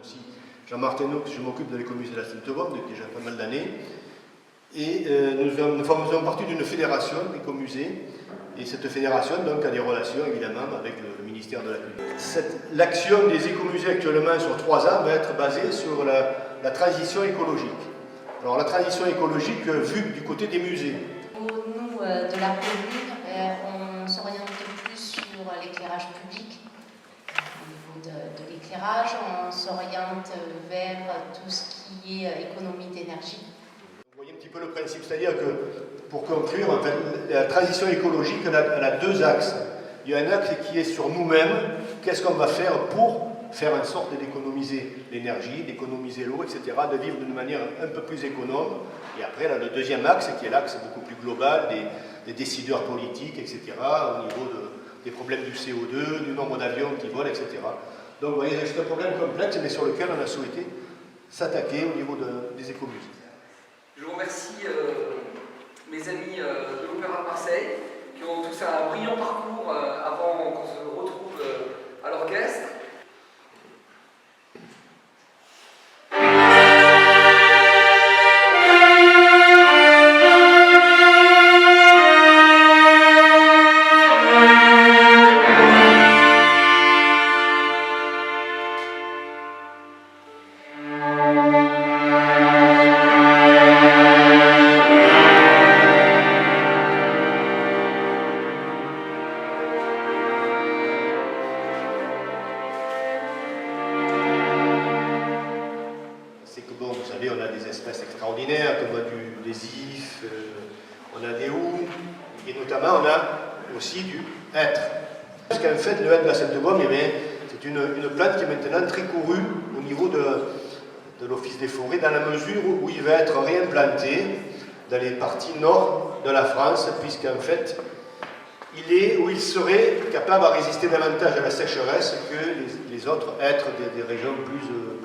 aussi Jean-Marc Thénault, je m'occupe de l'écomusée de la Sainte-Baume depuis déjà pas mal d'années. Et nous faisons partie d'une fédération d'écomusées. Et cette fédération donc, a des relations évidemment avec le ministère de la Culture. L'action des écomusées actuellement sur 3 ans va être basée sur la transition écologique. Alors la transition écologique vue du côté des musées. Nous, de la commune, on s'oriente plus sur l'éclairage public. Au niveau de l'éclairage, on s'oriente vers tout ce qui est économie d'énergie. Vous voyez un petit peu le principe, c'est-à-dire que, pour conclure, en fait, la transition écologique, elle a 2 axes. Il y a un axe qui est sur nous-mêmes, qu'est-ce qu'on va faire pour faire en sorte d'économiser l'énergie, d'économiser l'eau, etc., de vivre d'une manière un peu plus économe. Et après, là, le deuxième axe, qui est l'axe beaucoup plus global des décideurs politiques, etc., au niveau des problèmes du CO2, du nombre d'avions qui volent, etc. Donc, vous voyez, c'est un problème complexe, mais sur lequel on a souhaité s'attaquer au niveau des écomusées. Je vous remercie mes amis de l'Opéra de Marseille, qui ont tous un brillant parcours avant qu'on se retrouve à l'orchestre. Vous savez, on a des espèces extraordinaires, comme des ifs, on a des houes, et notamment on a aussi du hêtre. Parce qu'en fait, le hêtre de la Sainte-Baume, c'est une plante qui est maintenant très courue au niveau de l'Office des forêts, dans la mesure où il va être réimplanté dans les parties nord de la France, puisqu'en fait, il serait capable de résister davantage à la sécheresse que les autres hêtres des régions plus